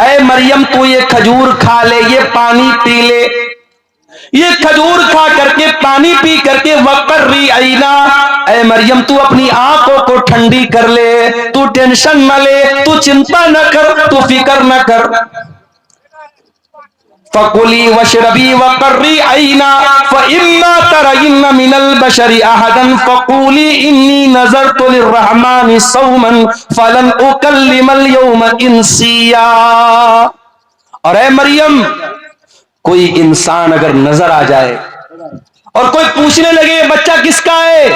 اے مریم تو یہ کھجور کھا لے، یہ پانی پی لے، یہ کھجور کھا کر کے پانی پی کر کے وَقَرِّي عَيْنًا، اے مریم تو اپنی آنکھوں کو ٹھنڈی کر لے، تو ٹینشن نہ لے، تو چنتا نہ کر، تو فکر نہ کر۔ فَكُلِي وَاشْرَبِي وَقَرِّي عَيْنًا فَإِمَّا تَرَيِنَّ مِنَ الْبَشَرِ أَحَدًا فَقُولِي إِنِّي نَذَرْتُ لِلرَّحْمَنِ صَوْمًا فَلَنْ أُكَلِّمَ الْيَوْمَ إِنسِيًّا، اور اے مریم کوئی انسان اگر نظر آ جائے اور کوئی پوچھنے لگے یہ بچہ کس کا ہے،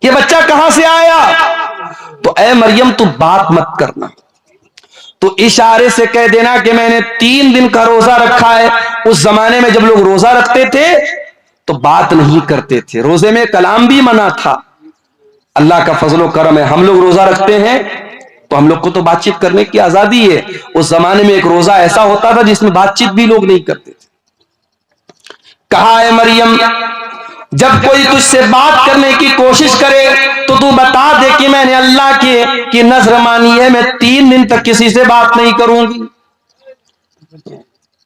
یہ بچہ کہاں سے آیا؟ تو اے مریم تو بات مت کرنا، تو اشارے سے کہہ دینا کہ میں نے 3 دن کا روزہ رکھا ہے۔ اس زمانے میں جب لوگ روزہ رکھتے تھے تو بات نہیں کرتے تھے، روزے میں کلام بھی منع تھا۔ اللہ کا فضل و کرم ہے، ہم لوگ روزہ رکھتے ہیں تو ہم لوگ کو تو بات چیت کرنے کی آزادی ہے۔ اس زمانے میں ایک روزہ ایسا ہوتا تھا جس میں بات چیت بھی لوگ نہیں کرتے تھے۔ کہا ہے مریم جب کوئی تجھ سے بات کرنے کی کوشش کرے تو بتا دے کہ میں نے اللہ کی نذر مانی ہے، میں 3 دن تک کسی سے بات نہیں کروں گی۔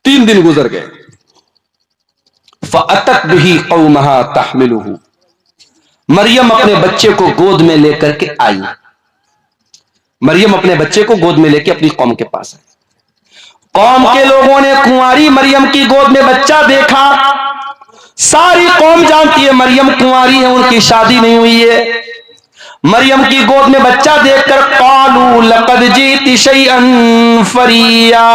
3 دن گزر گئے۔ فَأَتَتْ بِهِ قَوْمَهَا تَحْمِلُهُ، مریم اپنے بچے کو گود میں لے کر کے آئی۔ مریم اپنے بچے کو گود میں لے کے اپنی قوم کے پاس آئی۔ قوم کے لوگوں نے کنواری مریم کی گود میں بچہ دیکھا، ساری قوم جانتی ہے مریم کنواری ہے، ان کی شادی نہیں ہوئی ہے۔ مریم کی گود میں بچہ دیکھ کر قالوا لقد جئت شیئا فریا،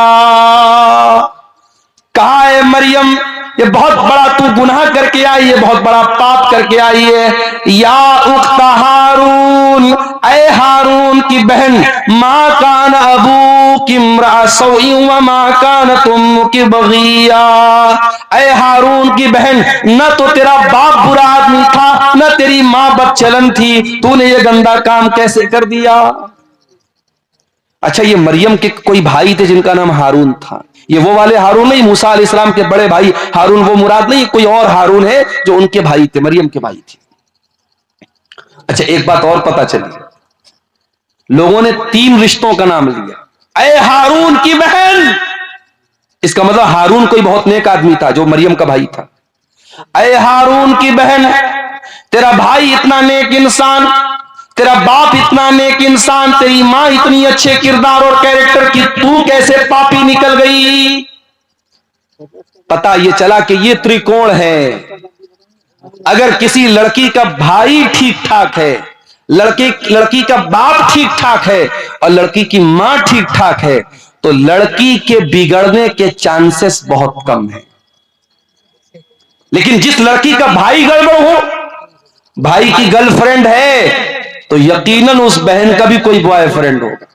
کہا ہے مریم یہ بہت بڑا تو گناہ کر کے آئی ہے، بہت بڑا پاپ کر کے آئی ہے۔ یا اخت ہارون، اے ہارون کی بہن، ما کان ابوک امرأ سوء وما کانت امک بغیا، اے ہارون کی بہن نہ تو تیرا باپ برا آدمی تھا نہ تیری ماں بد چلن تھی، تو نے یہ گندا کام کیسے کر دیا؟ اچھا یہ مریم کے کوئی بھائی تھے جن کا نام ہارون تھا، یہ وہ والے ہارون نہیں، موسیٰ علیہ السلام کے بڑے بھائی ہارون وہ مراد نہیں، کوئی اور ہارون ہے جو ان کے بھائی تھے، مریم کے بھائی تھے۔ اچھا ایک بات اور پتا چلی، لوگوں نے 3 رشتوں کا نام لیا، اے ہارون کی بہن، اس کا مطلب ہارون کوئی بہت نیک آدمی تھا جو مریم کا بھائی تھا۔ اے ہارون کی بہن، تیرا بھائی اتنا نیک انسان، تیرا باپ اتنا نیک انسان، تیری ماں اتنی اچھے کردار اور کیریکٹر کی، تو کیسے پاپی نکل گئی؟ پتا یہ چلا کہ یہ تریکوڑ ہے، اگر کسی لڑکی کا بھائی ٹھیک ٹھاک ہے، لڑکی کا باپ ٹھیک ٹھاک ہے اور لڑکی کی ماں ٹھیک ٹھاک ہے تو لڑکی کے بگڑنے کے چانسز بہت کم ہیں۔ لیکن جس لڑکی کا بھائی گڑبڑ ہو، بھائی کی گرل فرینڈ ہے تو یقیناً اس بہن کا بھی کوئی بوائے فرینڈ ہوگا۔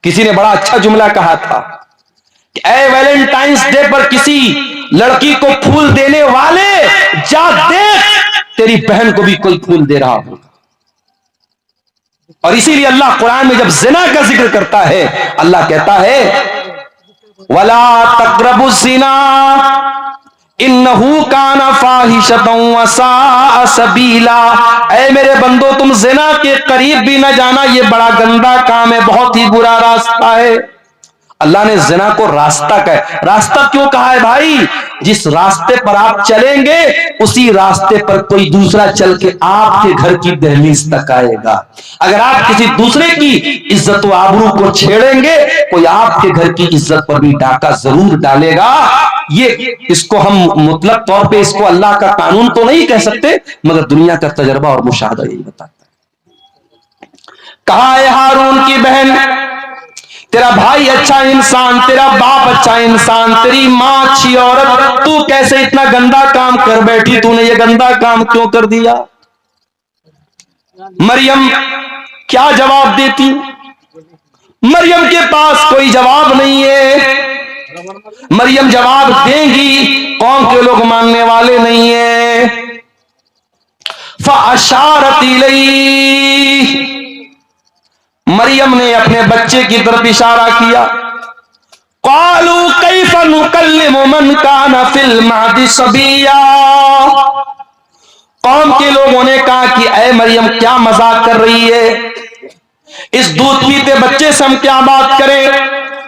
کسی نے بڑا اچھا جملہ کہا تھا کہ اے ویلنٹائنس ڈے پر کسی لڑکی کو پھول دینے والے، جا دیکھ تیری بہن کو بھی کوئی پھول دے رہا ہوگا۔ اور اسی لیے اللہ قرآن میں جب زنا کا ذکر کرتا ہے اللہ کہتا ہے وَلَا تَقْرَبُوا الزِّنَا اِنَّهُ كَانَ فَاحِشَةً وَسَاءَ سَبِيلًا، اے میرے بندو تم زنا کے قریب بھی نہ جانا، یہ بڑا گندا کام ہے، بہت ہی برا راستہ ہے۔ اللہ نے زنا کو راستہ کہا ہے۔ راستہ کیوں کہا ہے بھائی؟ جس راستے پر آپ چلیں گے اسی راستے پر کوئی دوسرا چل کے آپ کے گھر کی دہلیز تک آئے گا۔ اگر آپ کسی دوسرے کی عزت و آبرو کو چھیڑیں گے کوئی آپ کے گھر کی عزت پر بھی ڈاکہ ضرور ڈالے گا۔ یہ اس کو ہم مطلق طور پہ اس کو اللہ کا قانون تو نہیں کہہ سکتے، مگر دنیا کا تجربہ اور مشاہدہ یہی بتاتا ہے۔ کہا ہے ہارون کی بہن تیرا بھائی اچھا انسان، تیرا باپ اچھا انسان، تیری ماں اچھی عورت، تو کیسے اتنا گندا کام کر بیٹھی؟ تو نے یہ گندا کام کیوں کر دیا؟ مریم کیا جواب دیتی؟ مریم کے پاس کوئی جواب نہیں ہے۔ مریم جواب دیں گی قوم کے لوگ ماننے والے نہیں ہیں۔ فَأَشَارَتْ إِلَيْهِ، مریم نے اپنے بچے کی طرف اشارہ کیا۔ قالوا کیف نکلم من کان فی المہد صبیا، قوم کے لوگوں نے کہا کہ اے مریم کیا مذاق کر رہی ہے، اس دودھ پیتے بچے سے ہم کیا بات کریں؟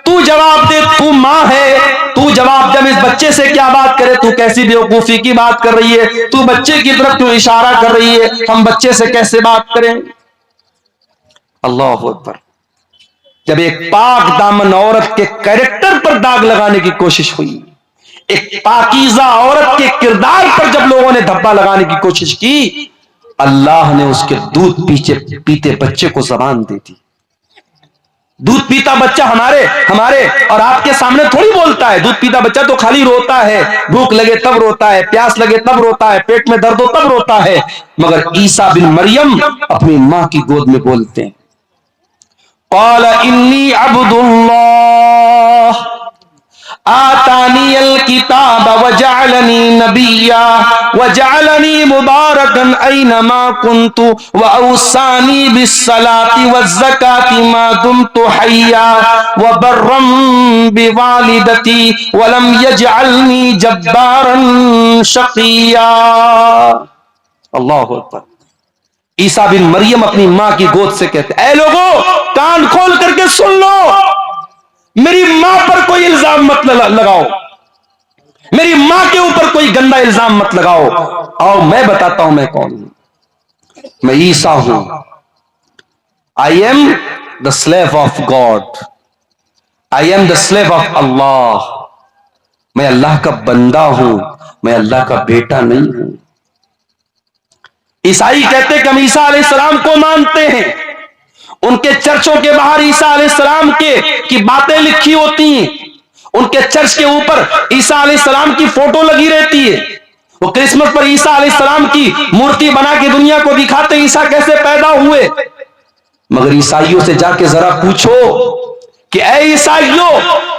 تو جواب دے، تو ماں ہے، تو جواب دے، اس بچے سے کیا بات کرے؟ تو کیسی بیوقوفی کی بات کر رہی ہے؟ تو بچے کی طرف کیوں اشارہ کر رہی ہے؟ ہم بچے سے کیسے بات کریں؟ اللہ اکبر۔ جب ایک پاک دامن عورت کے کیریکٹر پر داغ لگانے کی کوشش ہوئی، ایک پاکیزہ عورت کے کردار پر جب لوگوں نے دھبا لگانے کی کوشش کی، اللہ نے اس کے دودھ پیتے بچے کو زبان دے دی۔ دودھ پیتا بچہ ہمارے اور آپ کے سامنے تھوڑی بولتا ہے. دودھ پیتا بچہ تو خالی روتا ہے, بھوک لگے تب روتا ہے, پیاس لگے تب روتا ہے, پیٹ میں درد ہو تب روتا ہے. مگر عیسیٰ بن مریم اپنی ماں کی گود میں بولتے ہیں, قال انی عبد اللہ آتانی الکتاب وجعلنی نبیا وجعلنی مبارکا اینما کنت واوصانی بالصلاة والزکاة ما دمت حیا وبرا بوالدتی ولم یجعلنی جبارا شقیا. اللہ اکبر. عیسیٰ بن مریم اپنی ماں کی گود سے کہتے ہیں, اے لوگوں کان کھول کر کے سن لو, میری ماں پر کوئی الزام مت لگاؤ, میری ماں کے اوپر کوئی گندا الزام مت لگاؤ. آؤ میں بتاتا ہوں میں کون ہوں. میں عیسیٰ ہوں. I am the slave of God. I am the slave of Allah. میں اللہ کا بندہ ہوں, میں اللہ کا بیٹا نہیں ہوں. عیسائی کہتے کہ ہم عیسیٰ علیہ السلام کو مانتے ہیں. ان کے چرچوں کے باہر عیسیٰ علیہ السلام کی باتیں لکھی ہوتی ہیں. ان کے چرچ کے اوپر عیسیٰ علیہ السلام کی فوٹو لگی رہتی ہے. وہ کرسمس پر عیسیٰ علیہ السلام کی مورتی بنا کے دنیا کو دکھاتے عیسیٰ کیسے پیدا ہوئے. مگر عیسائیوں سے جا کے ذرا پوچھو کہ اے عیسائیوں,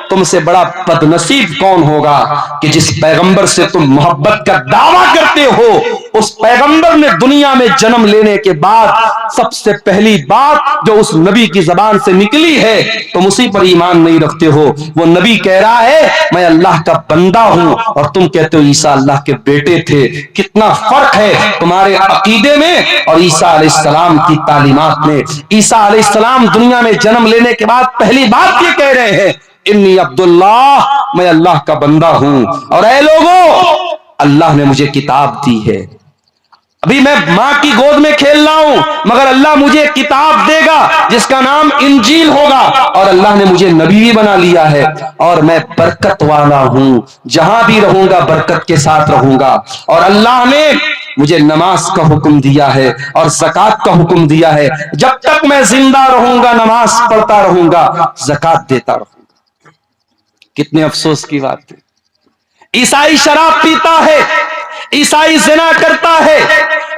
تم سے بڑا بد نصیب کون ہوگا کہ جس پیغمبر سے تم محبت کا دعویٰ کرتے ہو, اس پیغمبر نے دنیا میں جنم لینے کے بعد سب سے پہلی بات جو اس نبی کی زبان سے نکلی ہے تم اسی پر ایمان نہیں رکھتے ہو. وہ نبی کہہ رہا ہے میں اللہ کا بندہ ہوں, اور تم کہتے ہو عیسیٰ اللہ کے بیٹے تھے. کتنا فرق ہے تمہارے عقیدے میں اور عیسیٰ علیہ السلام کی تعلیمات میں. عیسیٰ علیہ السلام دنیا میں جنم لینے کے بعد پہلی بات یہ کہہ رہے ہیں, انی عبداللہ, میں اللہ کا بندہ ہوں. اور اے لوگوں, اللہ نے مجھے کتاب دی ہے. ابھی میں ماں کی گود میں کھیل رہا ہوں, مگر اللہ مجھے کتاب دے گا جس کا نام انجیل ہوگا, اور اللہ نے مجھے نبی بھی بنا لیا ہے. اور میں برکت والا ہوں, جہاں بھی رہوں گا برکت کے ساتھ رہوں گا. اور اللہ نے مجھے نماز کا حکم دیا ہے اور زکوٰۃ کا حکم دیا ہے. جب تک میں زندہ رہوں گا نماز پڑھتا رہوں گا, زکوٰۃ دیتا رہوں گا. کتنے افسوس کی بات ہے. عیسائی شراب پیتا ہے, عیسائی زنا کرتا ہے,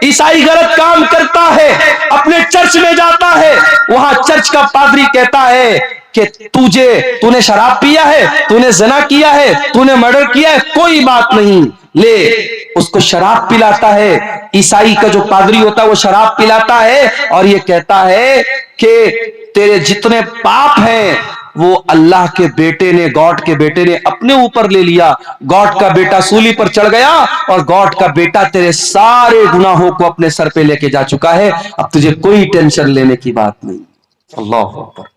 عیسائی غلط کام کرتا ہے, اپنے چرچ میں جاتا ہے, وہاں چرچ کا پادری کہتا ہے کہ تو نے شراب پیا ہے, تو نے زنا کیا ہے, تو نے مرڈر کیا ہے, کوئی بات نہیں, لے اس کو شراب پلاتا ہے. عیسائی کا جو پادری ہوتا ہے وہ شراب پلاتا ہے اور یہ کہتا ہے کہ تیرے جتنے پاپ ہیں وہ اللہ کے بیٹے نے, گاڈ کے بیٹے نے اپنے اوپر لے لیا. گاڈ کا بیٹا سولی پر چڑھ گیا اور گاڈ کا بیٹا تیرے سارے گناہوں کو اپنے سر پہ لے کے جا چکا ہے, اب تجھے کوئی ٹینشن لینے کی بات نہیں. اللہ اکبر.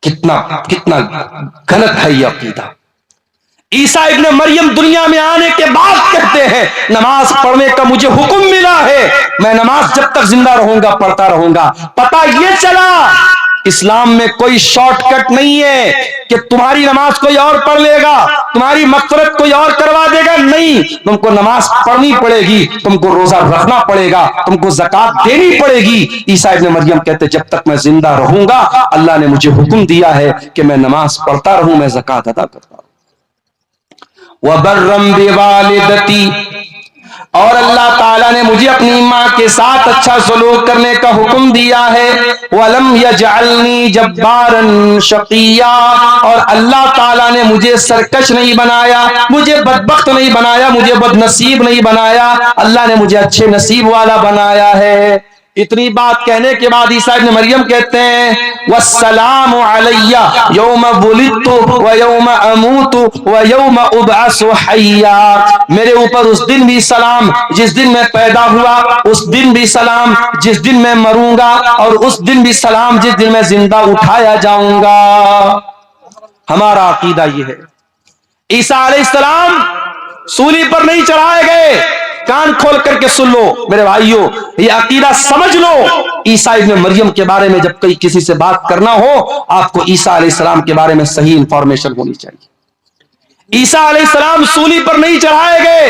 کتنا غلط ہے یہ عقیدہ. عیسیٰ ابن مریم دنیا میں آنے کے بعد کہتے ہیں نماز پڑھنے کا مجھے حکم ملا ہے, میں نماز جب تک زندہ رہوں گا پڑھتا رہوں گا. پتہ یہ چلا اسلام میں کوئی شارٹ کٹ نہیں ہے کہ تمہاری نماز کوئی اور پڑھ لے گا, تمہاری مغفرت کوئی اور کروا دے گا. نہیں, تم کو نماز پڑھنی پڑے گی, تم کو روزہ رکھنا پڑے گا, تم کو زکوٰۃ دینی پڑے گی. عیسیٰ ابن مریم کہتے جب تک میں زندہ رہوں گا اللہ نے مجھے حکم دیا ہے کہ میں نماز پڑھتا رہوں, میں زکوٰۃ ادا کرتا رہوں. وَبَرًّا بِوَالِدَتِي, اور اللہ تعالیٰ نے مجھے اپنی ماں کے ساتھ اچھا سلوک کرنے کا حکم دیا ہے. وَلَمْ يَجْعَلْنِي جَبَّارًا شَقِيًّا, اور اللہ تعالیٰ نے مجھے سرکش نہیں بنایا, مجھے بدبخت نہیں بنایا, مجھے بد نصیب نہیں بنایا, اللہ نے مجھے اچھے نصیب والا بنایا ہے. اتنی بات کہنے کے بعد عیسیٰ ابن مریم کہتے ہیں والسلام علی یوم ولدت و یوم اموت و یوم ابعث حیا, میرے اوپر اس دن بھی سلام جس دن میں پیدا ہوا, اس دن بھی سلام جس دن میں مروں گا, اور اس دن بھی سلام جس دن میں زندہ اٹھایا جاؤں گا. ہمارا عقیدہ یہ ہے. عیسیٰ علیہ السلام سولی پر نہیں چڑھائے گئے. کان کھول کر کے سن لو میرے بھائیوں, یہ عقیدہ سمجھ لو. عیسیٰ ابن مریم کے بارے میں جب کئی کسی سے بات کرنا ہو آپ کو عیسیٰ علیہ السلام کے بارے میں صحیح انفارمیشن ہونی چاہیے. عیسیٰ علیہ السلام سولی پر نہیں چڑھائے گئے,